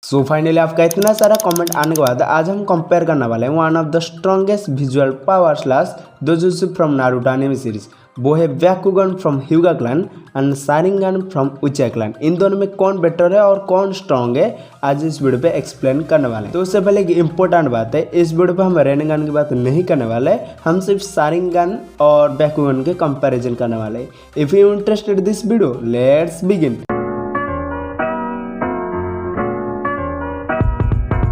So finally आपका इतना सारा कमेंट आने के बाद आज हम कंपेयर करने वाले हैं one of the strongest visual power slash डोजुत्सु फ्रॉम नारुतो एनिमे सीरीज। वो है Byakugan from Hyuga clan and Sharingan from Uchiha clan. इन दोनों में कौन बेटर है और कौन स्ट्रॉन्ग है आज इस वीडियो पे एक्सप्लेन करने वाले हैं। तो उससे पहले एक इंपॉर्टेंट बात है, इस वीडियो पे हम रेनिगन की बात नहीं करने वाले, हम सिर्फ शारिंगन और ब्याकुगन के कंपैरिजन करने वाले हैं। If you interested this video let's begin.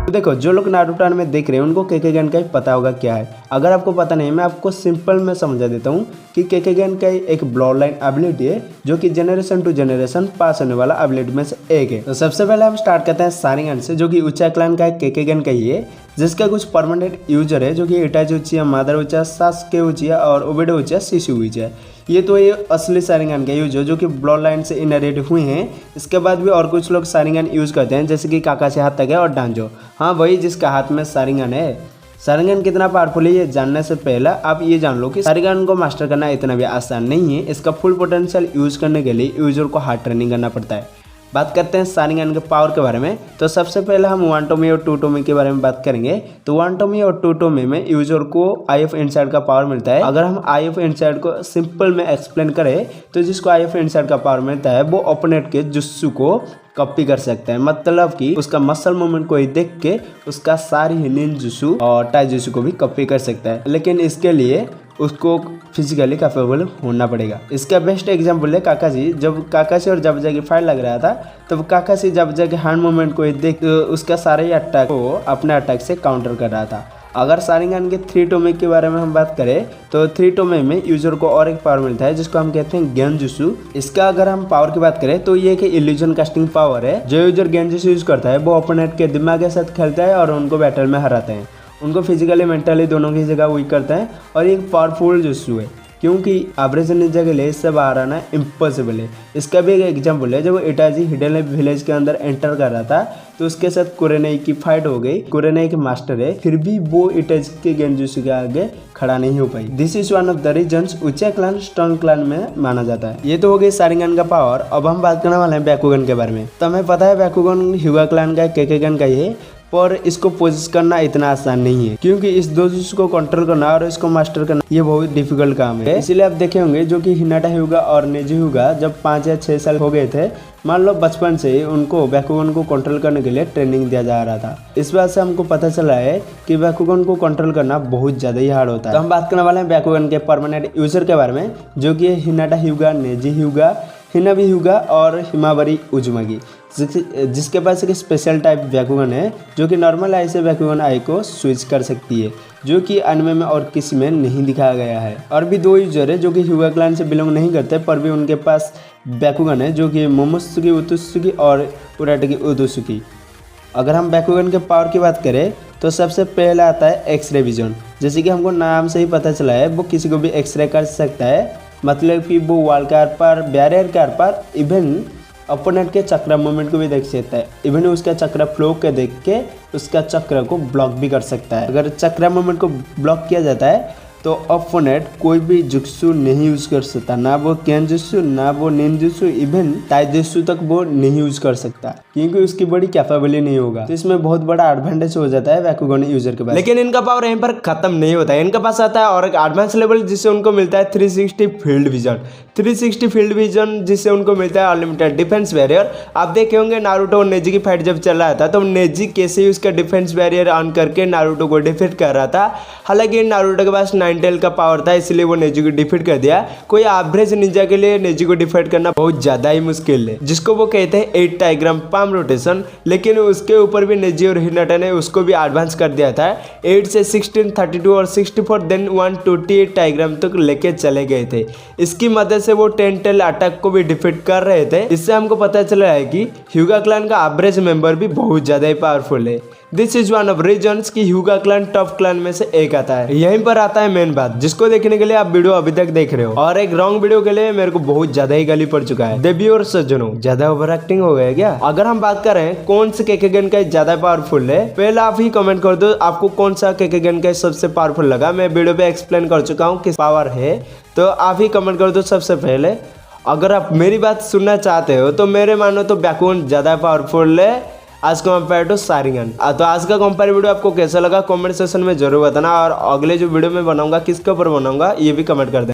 देखो, जो लोग नारुतो में देख रहे हैं उनको केकेगन का ही पता होगा क्या है। अगर आपको पता नहीं, मैं आपको सिंपल में समझा देता हूँ कि केकेगन का एक ब्लड लाइन एबिलिटी है जो कि जनरेशन टू जनरेशन पास होने वाला एबिलिटी में से एक है। तो सबसे पहले हम स्टार्ट करते हैं शारिंगन से, जो कि उचिहा क्लैन का केकेगन का ही है, जिसका कुछ परमानेंट यूजर है जो कि इटाची उचिहा, मादर उचिहा, सासुके उचिहा और ओबेडो उचिहा, शिशु उचिहा। ये तो ये असली शारिंगन का यूज है जो कि ब्लड लाइन से इनहेरिट हुए हैं। इसके बाद भी और कुछ लोग शारिंगन यूज करते हैं, जैसे कि काकाशी हाताके और डांजो। हाँ, वही जिसका हाथ में शारिंगन है। शारिंगन कितना पावरफुल है ये जानने से पहले आप ये जान लो कि शारिंगन को मास्टर करना इतना भी आसान नहीं है। इसका फुल पोटेंशियल यूज करने के लिए यूजर को हार्ड ट्रेनिंग करना पड़ता है। बात करते हैं शारिंगन के पावर के बारे में। तो सबसे पहले हम वन टोमी और टू टोमी के बारे में बात करेंगे। तो वन टोमी और टू टोमी में यूजर को आई ऑफ इनसाइड का पावर मिलता है। अगर हम आई ऑफ इनसाइड को सिंपल में एक्सप्लेन करें तो जिसको आई ऑफ इनसाइड का पावर मिलता है वो ओपोनेंट के जुत्सु को कॉपी कर सकते हैं, मतलब कि उसका मसल मूवमेंट को ही देख के उसका सारी ही निंजुत्सु और टाइजुत्सु को भी कॉपी कर सकता है। लेकिन इसके लिए उसको फिजिकली कैपेबल होना पड़ेगा। इसका बेस्ट एग्जांपल है काकाशी। जब काकाशी और जाबुजा की फाइट लग रहा था तब काकाशी जाबुजा के हैंड मूवमेंट को देख उसका सारे अटैक को अपने अटैक से काउंटर कर रहा था। अगर शारिंगन के थ्री टोमे के बारे में हम बात करें तो थ्री टोमे में यूजर को और एक पावर मिलता है जिसको हम कहते हैं गेंजुत्सु। इसका अगर हम पावर की बात करें तो ये एक इल्यूजन कास्टिंग पावर है। जो यूजर गेंजुत्सु यूज करता है वो ओपोनेंट के दिमाग के साथ खेलता है और उनको बैटल में हराते हैं, उनको फिजिकली मेंटली दोनों की जगह वीक करता है। और एक पावरफुल जुत्सु है क्योंकि एवरेज निंजा के लिए इससे बाहर आना इम्पॉसिबल है। इसका भी एक एग्जांपल है, जब इटाची हिडन विलेज के अंदर एंटर कर रहा था तो उसके साथ कुरेनेई की फाइट हो गई। कुरेनेई के मास्टर है, फिर भी वो इटाची के गेंजुत्सु के आगे खड़ा नहीं हो पाई। This is one of the reasons Uchiha clan strong clan में माना जाता है। ये तो हो गई शारिंगन का पावर। अब हम बात करने वाले हैं ब्याकुगन के बारे में। तो हमें पता है ब्याकुगन ह्यूगा क्लैन का केकेगन का ही है, पर इसको पोजिस करना इतना आसान नहीं है क्योंकि इस दो जुत्सु को कंट्रोल करना और इसको मास्टर करना ये बहुत डिफिकल्ट काम है। इसीलिए आप देखे होंगे जो कि हिनाटा ह्यूगा और नेजी ह्यूगा जब 5 या 6 साल हो गए थे, मान लो बचपन से ही उनको ब्याकुगन को कंट्रोल करने के लिए ट्रेनिंग दिया जा रहा था। इस बात से हमको पता चला है कि ब्याकुगन को कंट्रोल करना बहुत ज़्यादा ही हार्ड होता है। तो हम बात करने वाले हैं ब्याकुगन के परमानेंट यूजर के बारे में, जो कि हिनाटा ह्यूगा, नेजी ह्यूगा, हिनाबी ह्यूगा और हिमावरी उजुमागी, जिसके पास एक स्पेशल टाइप ब्याकुगन है जो कि नॉर्मल आई से ब्याकुगन आई को स्विच कर सकती है, जो कि एनिमे में और किसी में नहीं दिखाया गया है। और भी दो यूजर है जो कि ह्यूगा क्लैन से बिलोंग नहीं करते पर भी उनके पास ब्याकुगन है, जो कि मोमोत्सुकी उतसुकी और उराटकी उतसुकी। अगर हम ब्याकुगन के पावर की बात करें तो सबसे पहले आता है एक्सरे विजन। जैसे कि हमको नाम से ही पता चला है वो किसी को भी एक्सरे कर सकता है, मतलब कि वो वॉल के आर पार, बैरियर के आर पार, इवन ओपोनेंट के चक्र मूवमेंट को भी देख सकता है। इवन उसका चक्र फ्लो के देख के उसका चक्र को ब्लॉक भी कर सकता है। अगर चक्र मूवमेंट को ब्लॉक किया जाता है तो ओपोनेंट कोई भी जुत्सु नहीं यूज कर सकता, ना वो गेंजुत्सु, ना वो निंजुत्सु, इवन टाइजुत्सु तक वो नहीं यूज कर सकता क्योंकि उसकी बड़ी कैपेबिलिटी नहीं होगा। तो इसमें बहुत बड़ा एडवांटेज हो जाता है ब्याकुगन यूजर के पास। लेकिन इनका पावर यहीं पर खत्म नहीं होता है। इनके पास आता है और एक एडवांस लेवल जिससे उनको मिलता है 360 फील्ड विजन। 360 फील्ड विजन जिससे उनको मिलता है अनलिमिटेड डिफेंस बैरियर। आप देखे होंगे नारुतो और नेजी की फाइट जब चल रहा था तो नेजी कैसे ही उसका डिफेंस बैरियर ऑन करके नारुतो को डिफीट कर रहा था। हालांकि नारुतो के पास 9 टेल का पावर था इसलिए वो नेजी को डिफीट कर दिया। कोई एवरेज निंजा के लिए नेजी को डिफीट करना बहुत ज्यादा ही मुश्किल है, जिसको वो कहते हैं 8 टाइग्राम पाम रोटेशन। लेकिन उसके ऊपर भी नेजी और हिनाटा ने उसको भी एडवांस कर दिया था। 8 से 16, 32 और 64 देन 128 टाइग्राम तक लेके चले गए थे। इसकी मदद से वो 10 टेल अटैक को भी डिफीट कर रहे थे। इससे हमको पता चला है कि ह्यूगा क्लैन का एवरेज मेंबर भी बहुत ज्यादा ही पावरफुल है। This is one of reasons कि ह्यूगा क्लैन टॉप क्लैन में से एक आता है। यहीं पर आता है मेन बात, जिसको देखने के लिए आप वीडियो अभी तक देख रहे हो। और एक रॉन्ग वीडियो के लिए मेरे को बहुत ज्यादा ही गाली पड़ चुका है। देवी और सज्जनों, ज्यादा ओवर एक्टिंग हो गया क्या? अगर हम बात करें कौन से केकेगन का ज्यादा पावरफुल है, पहले आप ही कमेंट कर दो आपको कौन सा केकेगन का सबसे पावरफुल लगा। मैं वीडियो पे एक्सप्लेन कर चुका हूँ किस पावर है, तो आप ही कमेंट कर दो सबसे पहले। अगर आप मेरी बात सुनना चाहते हो तो मेरे मानो तो ब्याकुगन ज्यादा पावरफुल है आज कंपेयर टू सारिंगन। तो आज का कंपेयर वीडियो आपको कैसा लगा कमेंट सेक्शन में जरूर बताना, और अगले जो वीडियो में बनाऊंगा किसके ऊपर बनाऊंगा ये भी कमेंट कर देना।